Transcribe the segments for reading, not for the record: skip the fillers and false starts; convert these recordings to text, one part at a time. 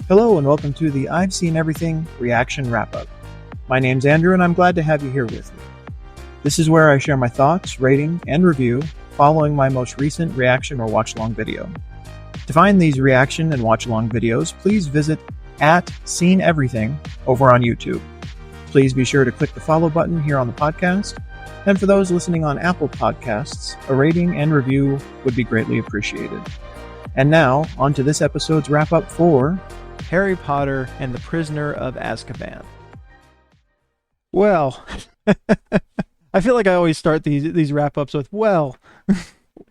Hello and welcome to the I've Seen Everything Reaction Wrap-Up. My name's Andrew and I'm glad to have you here with me. This is where I share my thoughts, rating, and review following my most recent reaction or watch-along video. To find these reaction and watch-along videos, please visit @SeenEverything over on YouTube. Please be sure to click the follow button here on the podcast, and for those listening on Apple Podcasts, a rating and review would be greatly appreciated. And now, on to this episode's wrap-up for Harry Potter and the Prisoner of Azkaban. Well, I feel like I always start these wrap-ups with, well,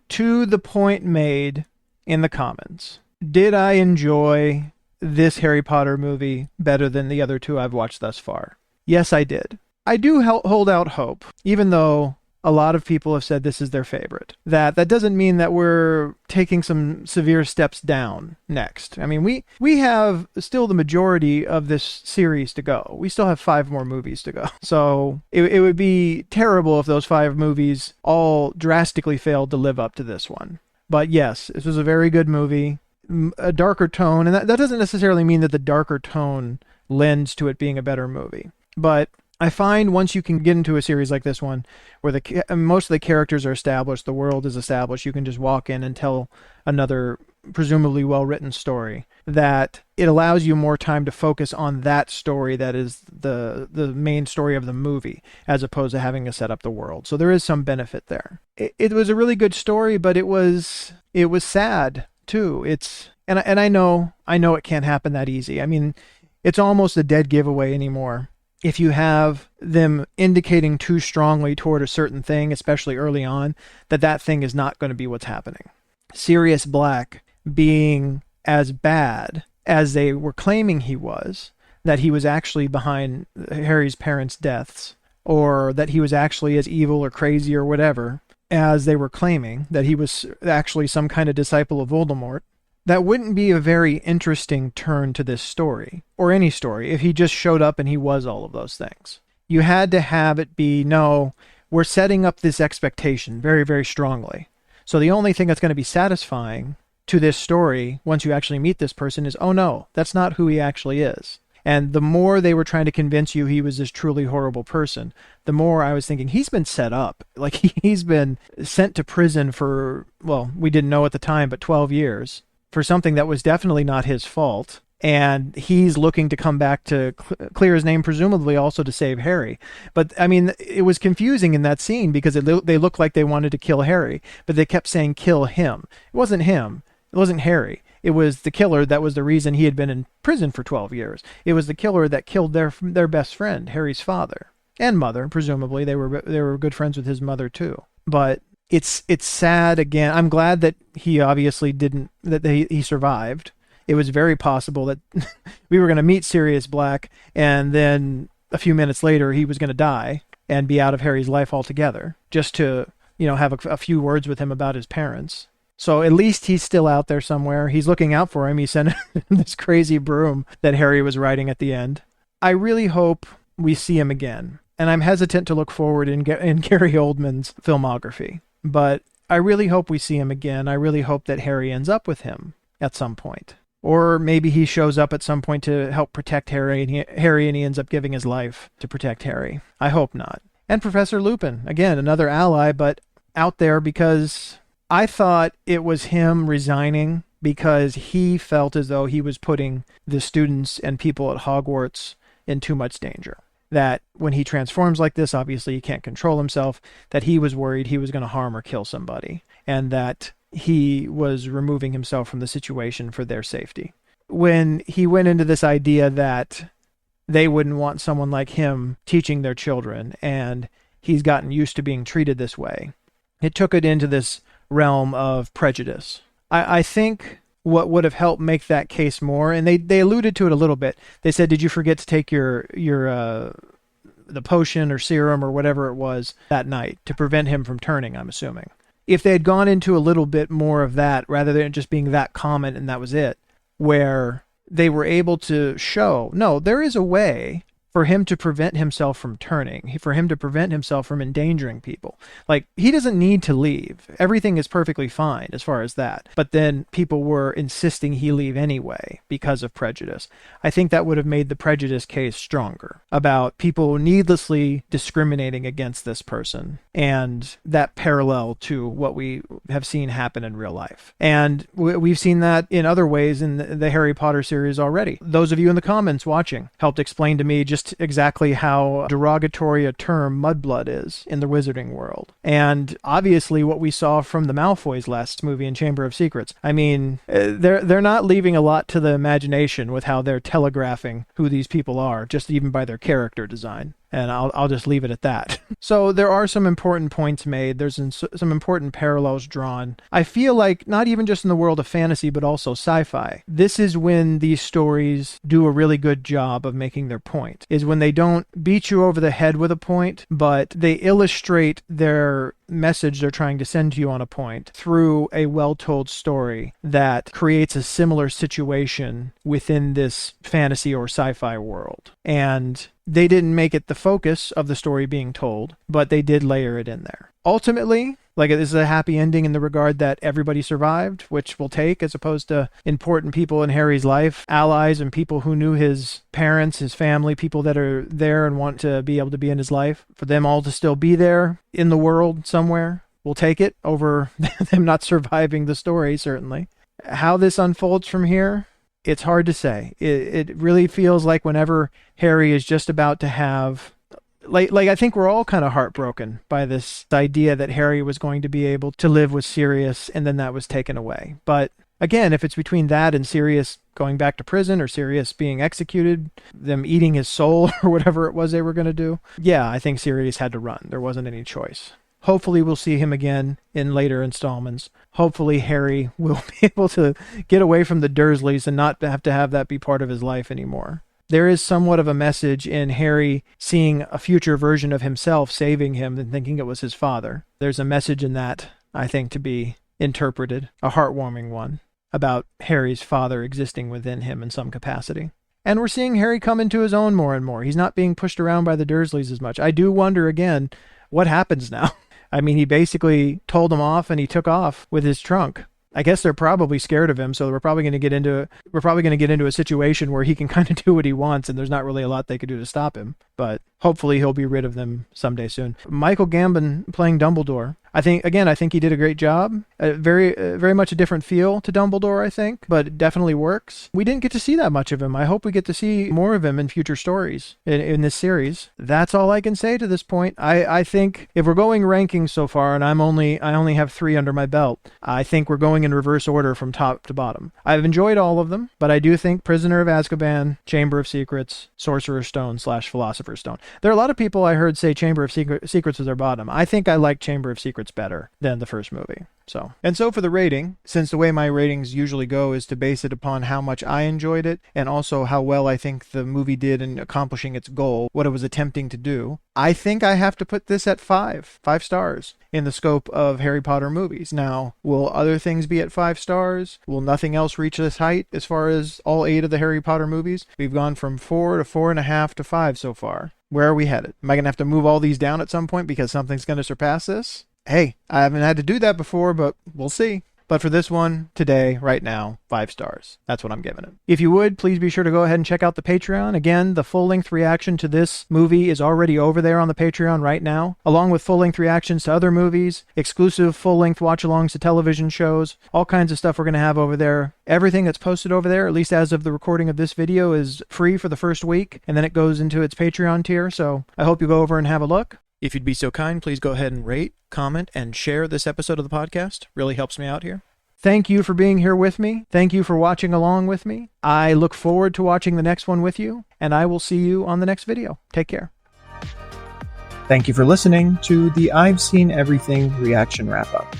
to the point made in the comments. Did I enjoy this Harry Potter movie better than the other two I've watched thus far? Yes, I did. I do hold out hope, even though a lot of people have said this is their favorite. That doesn't mean that we're taking some severe steps down next. I mean, we have still the majority of this series to go. We still have 5 more movies to go. So it would be terrible if those 5 movies all drastically failed to live up to this one. But yes, this was a very good movie. A darker tone, and that doesn't necessarily mean that the darker tone lends to it being a better movie. But I find once you can get into a series like this one, where most of the characters are established, the world is established, you can just walk in and tell another presumably well-written story, that it allows you more time to focus on that story that is the main story of the movie, as opposed to having to set up the world. So there is some benefit there. It was a really good story, but it was sad too. And I know it can't happen that easy. I mean, it's almost a dead giveaway anymore. If you have them indicating too strongly toward a certain thing, especially early on, that thing is not going to be what's happening. Sirius Black being as bad as they were claiming he was, that he was actually behind Harry's parents' deaths, or that he was actually as evil or crazy or whatever as they were claiming, that he was actually some kind of disciple of Voldemort, that wouldn't be a very interesting turn to this story, or any story, if he just showed up and he was all of those things. You had to have it be, no, we're setting up this expectation very, very strongly. So the only thing that's going to be satisfying to this story, once you actually meet this person, is, oh no, that's not who he actually is. And the more they were trying to convince you he was this truly horrible person, the more I was thinking, he's been set up. Like, he's been sent to prison for, well, we didn't know at the time, but 12 years. For something that was definitely not his fault, and he's looking to come back to clear his name, presumably also to save Harry. But I mean, it was confusing in that scene because they looked like they wanted to kill Harry, but they kept saying kill him. It wasn't him. It wasn't Harry. It was the killer that was the reason he had been in prison for 12 years. It was the killer that killed their best friend, Harry's father and mother. Presumably they were good friends with his mother too. But it's sad again. I'm glad that he obviously he survived. It was very possible that we were going to meet Sirius Black, and then a few minutes later he was going to die and be out of Harry's life altogether, just to, have a few words with him about his parents. So at least he's still out there somewhere. He's looking out for him. He sent this crazy broom that Harry was riding at the end. I really hope we see him again, and I'm hesitant to look forward in Gary Oldman's filmography. But I really hope we see him again. I really hope that Harry ends up with him at some point. Or maybe he shows up at some point to help protect Harry, and he ends up giving his life to protect Harry. I hope not. And Professor Lupin, again, another ally, but out there, because I thought it was him resigning because he felt as though he was putting the students and people at Hogwarts in too much danger. That when he transforms like this, obviously he can't control himself, that he was worried he was going to harm or kill somebody, and that he was removing himself from the situation for their safety. When he went into this idea that they wouldn't want someone like him teaching their children, and he's gotten used to being treated this way, it took it into this realm of prejudice. I think what would have helped make that case more, and they alluded to it a little bit. They said, did you forget to take the potion or serum or whatever it was that night to prevent him from turning, I'm assuming. If they had gone into a little bit more of that, rather than just being that comment and that was it, where they were able to show, no, there is a way for him to prevent himself from turning, for him to prevent himself from endangering people. Like, he doesn't need to leave. Everything is perfectly fine as far as that. But then people were insisting he leave anyway because of prejudice. I think that would have made the prejudice case stronger about people needlessly discriminating against this person, and that parallel to what we have seen happen in real life. And we've seen that in other ways in the Harry Potter series already. Those of you in the comments watching helped explain to me just exactly how derogatory a term mudblood is in the wizarding world. And obviously what we saw from the Malfoys last movie in Chamber of Secrets. I mean, they're not leaving a lot to the imagination with how they're telegraphing who these people are, just even by their character design. And I'll just leave it at that. So there are some important points made. There's some important parallels drawn. I feel like not even just in the world of fantasy, but also sci-fi. This is when these stories do a really good job of making their point, is when they don't beat you over the head with a point, but they illustrate their message they're trying to send to you on a point through a well-told story that creates a similar situation within this fantasy or sci-fi world. And they didn't make it the focus of the story being told, but they did layer it in there. Ultimately, like, this is a happy ending in the regard that everybody survived, which we'll take, as opposed to important people in Harry's life, allies and people who knew his parents, his family, people that are there and want to be able to be in his life. For them all to still be there in the world somewhere, we'll take it over them not surviving the story, certainly. How this unfolds from here, it's hard to say. It really feels like whenever Harry is just about to have... Like I think we're all kind of heartbroken by this idea that Harry was going to be able to live with Sirius, and then that was taken away. But again, if it's between that and Sirius going back to prison, or Sirius being executed, them eating his soul, or whatever it was they were going to do, yeah, I think Sirius had to run. There wasn't any choice. Hopefully we'll see him again in later installments. Hopefully Harry will be able to get away from the Dursleys and not have to have that be part of his life anymore. There is somewhat of a message in Harry seeing a future version of himself saving him and thinking it was his father. There's a message in that, I think, to be interpreted, a heartwarming one, about Harry's father existing within him in some capacity. And we're seeing Harry come into his own more and more. He's not being pushed around by the Dursleys as much. I do wonder, again, what happens now? I mean, he basically told them off and he took off with his trunk. I guess they're probably scared of him, so we're probably going to get into a situation where he can kind of do what he wants, and there's not really a lot they could do to stop him. But hopefully he'll be rid of them someday soon. Michael Gambon playing Dumbledore. I think he did a great job. Very much a different feel to Dumbledore, I think, but it definitely works. We didn't get to see that much of him. I hope we get to see more of him in future stories in this series. That's all I can say to this point. I think if we're going rankings so far, and I only have 3 under my belt, I think we're going in reverse order from top to bottom. I've enjoyed all of them, but I do think Prisoner of Azkaban, Chamber of Secrets, Sorcerer's Stone / Philosopher's Stone. There are a lot of people I heard say Chamber of Secrets was their bottom. I think I like Chamber of Secrets better than the first movie. So for the rating, since the way my ratings usually go is to base it upon how much I enjoyed it and also how well I think the movie did in accomplishing its goal, what it was attempting to do, I think I have to put this at 5 stars in the scope of Harry Potter movies. Now, will other things be at 5 stars? Will nothing else reach this height as far as all 8 of the Harry Potter movies? We've gone from 4 to 4.5 to 5 so far. Where are we headed? Am I going to have to move all these down at some point because something's going to surpass this? Hey, I haven't had to do that before, but we'll see. But for this one, today, right now, 5 stars. That's what I'm giving it. If you would, please be sure to go ahead and check out the Patreon. Again, the full-length reaction to this movie is already over there on the Patreon right now, along with full-length reactions to other movies, exclusive full-length watch-alongs to television shows, all kinds of stuff we're going to have over there. Everything that's posted over there, at least as of the recording of this video, is free for the first week, and then it goes into its Patreon tier, so I hope you go over and have a look. If you'd be so kind, please go ahead and rate, comment, and share this episode of the podcast. Really helps me out here. Thank you for being here with me. Thank you for watching along with me. I look forward to watching the next one with you, and I will see you on the next video. Take care. Thank you for listening to the I've Seen Everything reaction wrap-up.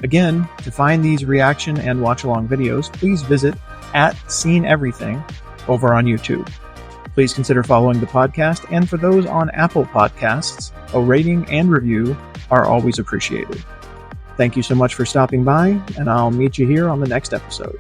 Again, to find these reaction and watch-along videos, please visit @SeenEverything over on YouTube. Please consider following the podcast, and for those on Apple Podcasts, a rating and review are always appreciated. Thank you so much for stopping by, and I'll meet you here on the next episode.